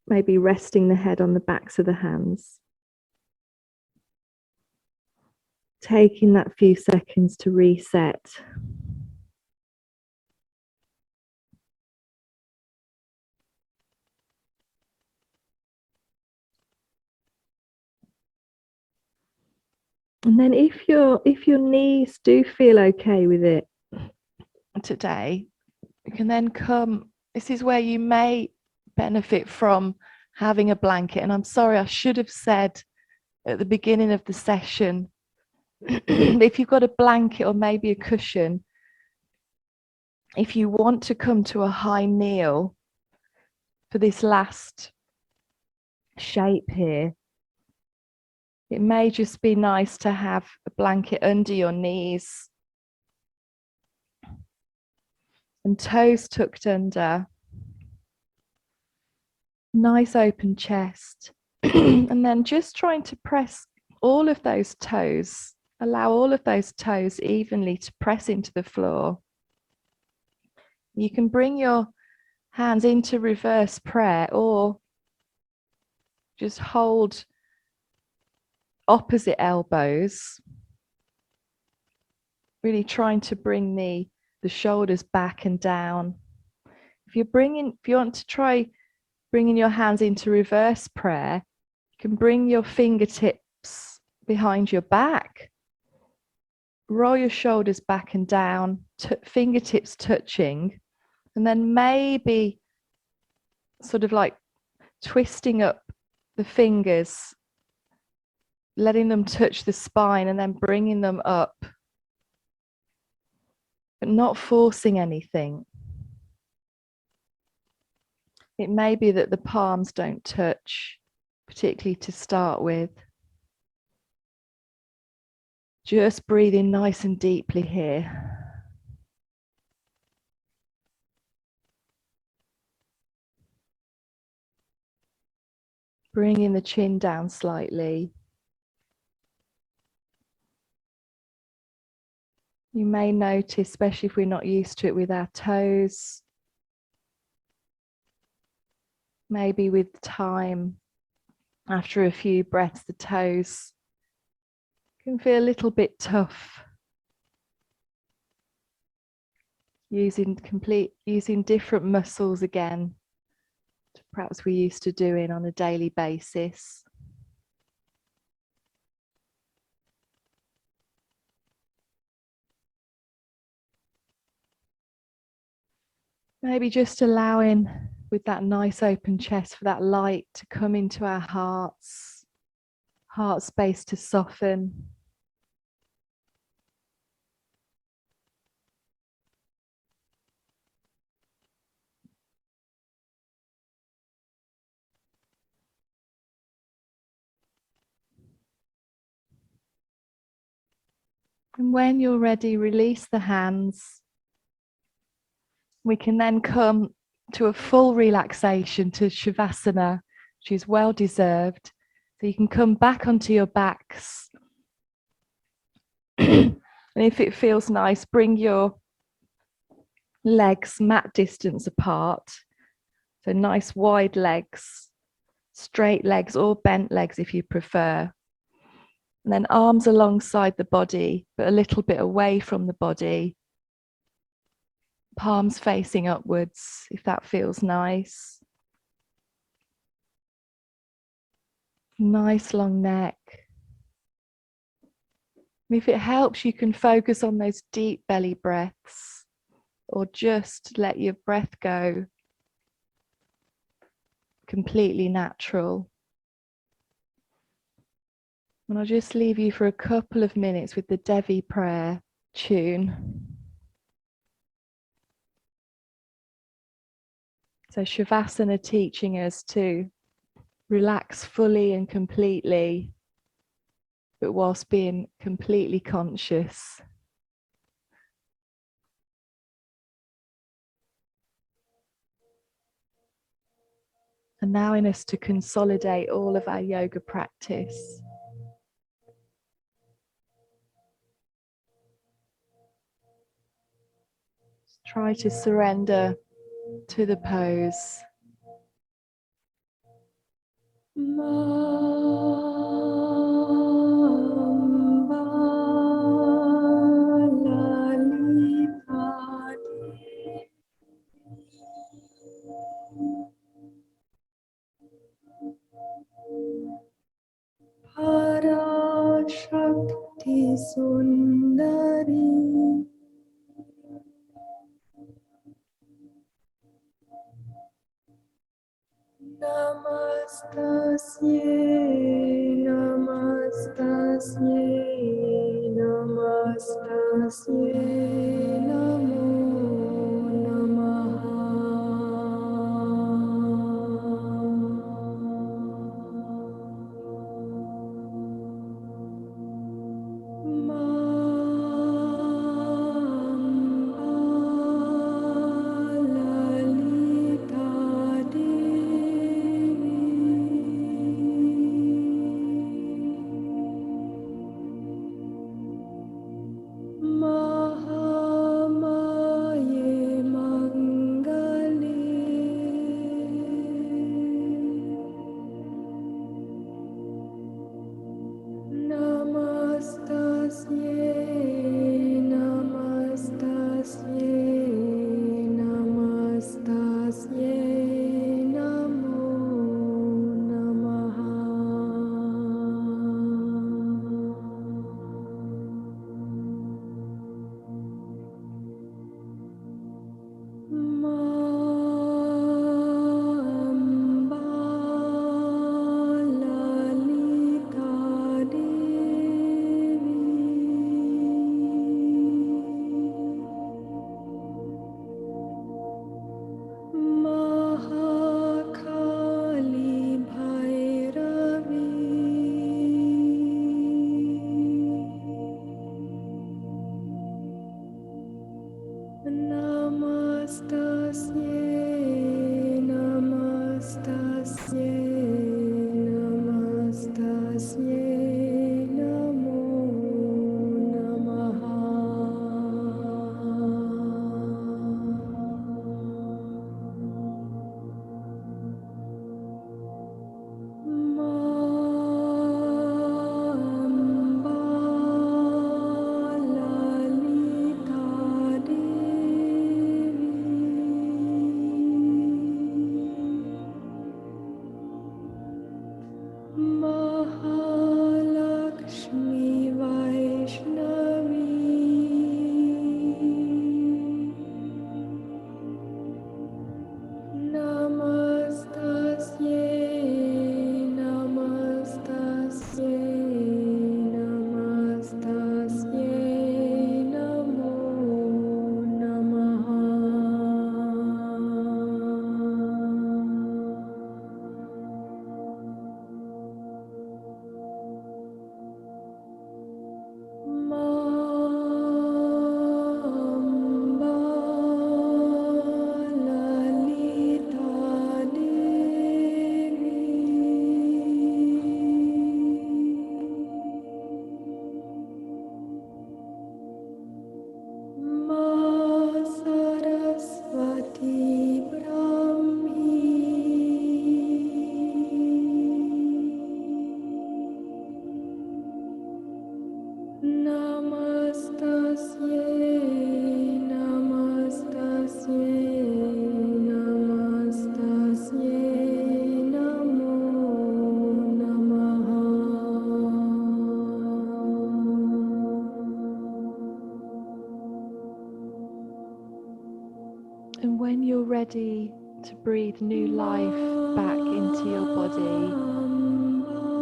Maybe resting the head on the backs of the hands. Taking that few seconds to reset. And then if your knees do feel okay with it today, you can then come, this is where you may benefit from having a blanket. And I'm sorry, I should have said at the beginning of the session, if you've got a blanket or maybe a cushion, if you want to come to a high kneel for this last shape here, it may just be nice to have a blanket under your knees and toes tucked under. Nice open chest. And then just trying to press all of those toes, allow all of those toes evenly to press into the floor. You can bring your hands into reverse prayer or just hold opposite elbows, really trying to bring the shoulders back and down. If you want to try bringing your hands into reverse prayer, you can bring your fingertips behind your back, roll your shoulders back and down, fingertips touching, and then maybe sort of like twisting up the fingers, letting them touch the spine and then bringing them up, but not forcing anything. It may be that the palms don't touch, particularly to start with. Just breathing nice and deeply here. Bringing the chin down slightly. You may notice, especially if we're not used to it with our toes, maybe with time, after a few breaths, the toes can feel a little bit tough. Using different muscles again, perhaps we're used to doing on a daily basis. Maybe just allowing, with that nice open chest, for that light to come into our hearts, heart space to soften. And when you're ready, release the hands. We can then come to a full relaxation, to Shavasana, which is well deserved. So you can come back onto your backs. And if it feels nice, bring your legs mat distance apart. So nice wide legs, straight legs or bent legs if you prefer. And then arms alongside the body, but a little bit away from the body. Palms facing upwards, if that feels nice. Nice long neck. If it helps, you can focus on those deep belly breaths, or just let your breath go completely natural. And I'll just leave you for a couple of minutes with the Devi prayer tune. So Shavasana teaching us to relax fully and completely, but whilst being completely conscious. Allowing us to consolidate all of our yoga practice. Try to surrender to the pose. Parashakti Sundari Namastasye, Namastasye, Namastasye, Namo Namaha. Lalita Mahamaye Mangali Namastasye, Namastasye, Namastasye, Namo Namaha. Lalita Devi Mahakali Bhairavi Namastasye, Namastasye, Namastasye, Namo Namaha. Lalita Devi Mahalakshmi Vaishnavi Namastasye, Namastasye, Namastasye, Namo Namaha. Lalita Devi Saraswati Brahmi Namastasye, Namastasye, Namastasye, Namo Namaha. And when you're ready to breathe new life back into your body,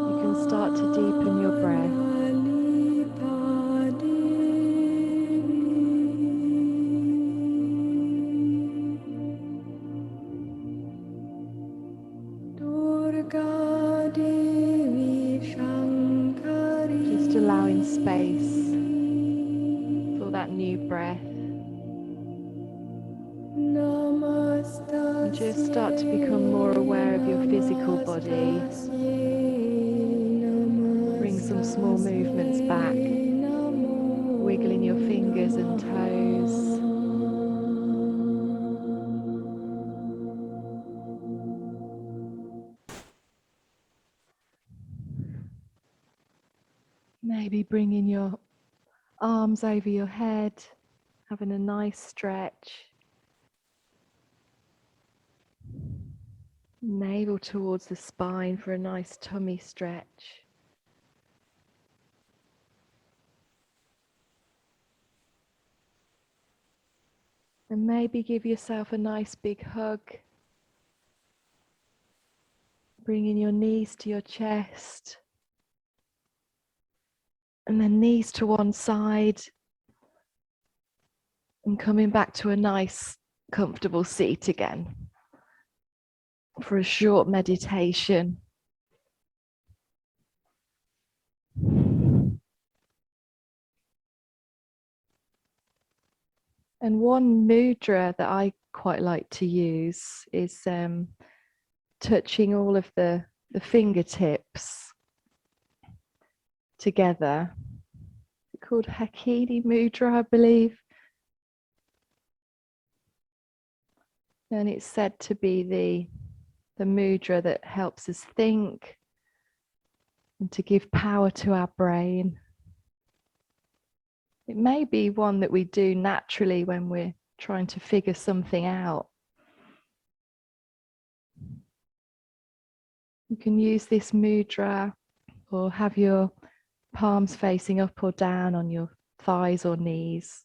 you can And start to deepen your breath. Just allowing space for that new breath. And just start to become more aware of your physical body. Bring some small movements back, wiggling your fingers and toes. Maybe bringing your arms over your head, having a nice stretch. Navel towards the spine for a nice tummy stretch. And maybe give yourself a nice big hug. Bringing your knees to your chest. And then knees to one side. And coming back to a nice, comfortable seat again for a short meditation. And one mudra that I quite like to use is touching all of the fingertips together. It's called Hakini Mudra, I believe. And it's said to be the mudra that helps us think and to give power to our brain. It may be one that we do naturally when we're trying to figure something out. You can use this mudra or have your palms facing up or down on your thighs or knees.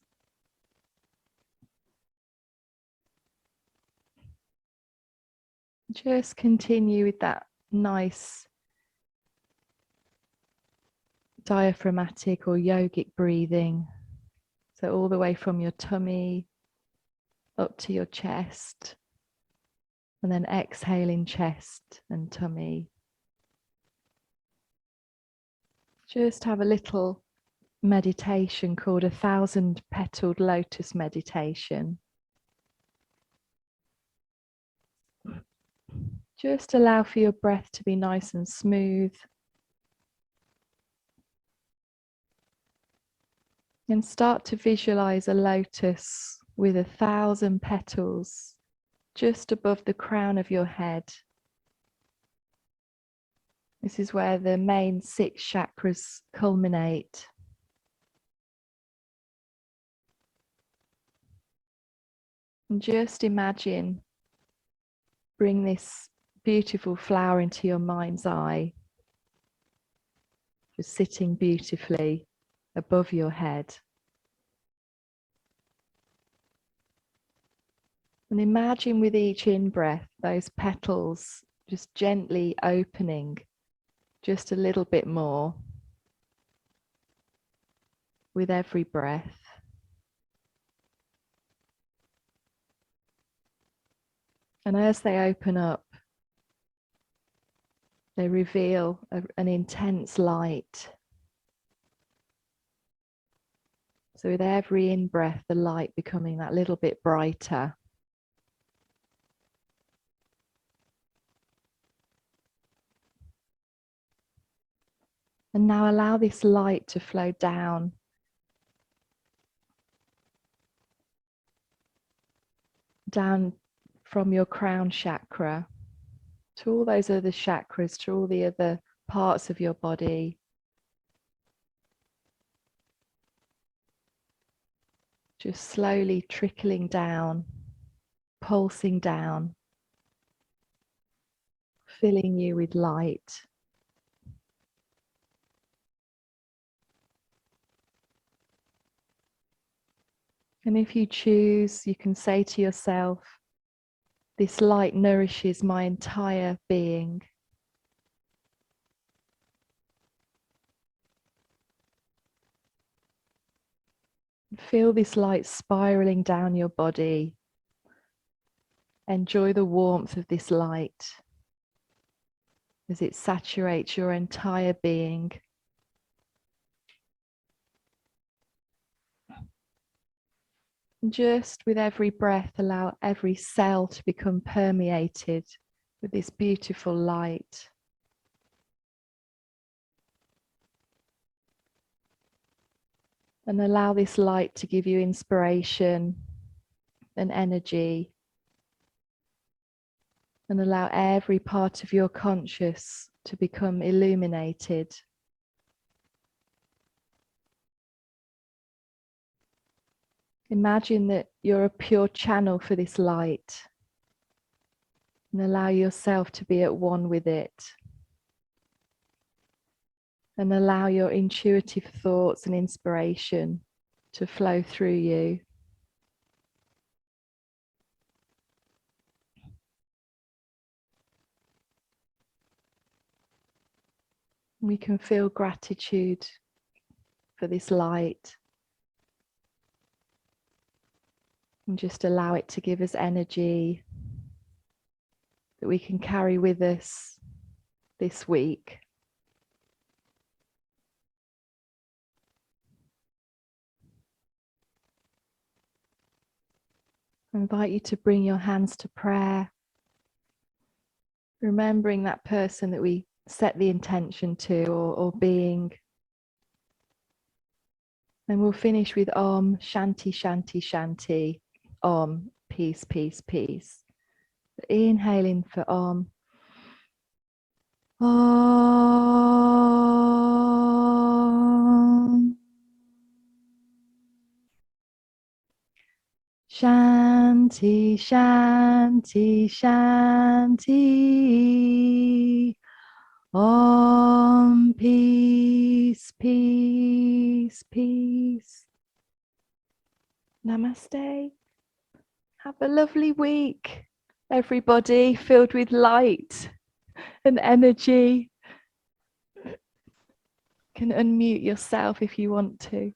Just continue with that nice diaphragmatic or yogic breathing. So all the way from your tummy up to your chest, and then exhaling chest and tummy. Just have a little meditation called 1,000-petaled lotus meditation. Just allow for your breath to be nice and smooth. And start to visualize a lotus with 1,000 petals just above the crown of your head. This is where the main 6 chakras culminate. And just imagine, bring this beautiful flower into your mind's eye, just sitting beautifully above your head. And imagine with each in-breath, those petals just gently opening just a little bit more with every breath. And as they open up, they reveal an intense light. So with every in-breath, the light becoming that little bit brighter. And now allow this light to flow down from your crown chakra to all those other chakras, to all the other parts of your body. Just slowly trickling down, pulsing down, filling you with light. And if you choose, you can say to yourself, this light nourishes my entire being. Feel this light spiraling down your body. Enjoy the warmth of this light as it saturates your entire being. And just with every breath, allow every cell to become permeated with this beautiful light. And allow this light to give you inspiration and energy. And allow every part of your conscious to become illuminated. Imagine that you're a pure channel for this light, and allow yourself to be at one with it. And allow your intuitive thoughts and inspiration to flow through you. We can feel gratitude for this light. And just allow it to give us energy that we can carry with us this week. I invite you to bring your hands to prayer, remembering that person that we set the intention to, or being. And we'll finish with Om Shanti Shanti Shanti. Om, peace, peace, peace. Inhaling for Om. Om. Shanti, Shanti, Shanti. Om, peace, peace, peace. Namaste. Have a lovely week, everybody, filled with light and energy. You can unmute yourself if you want to.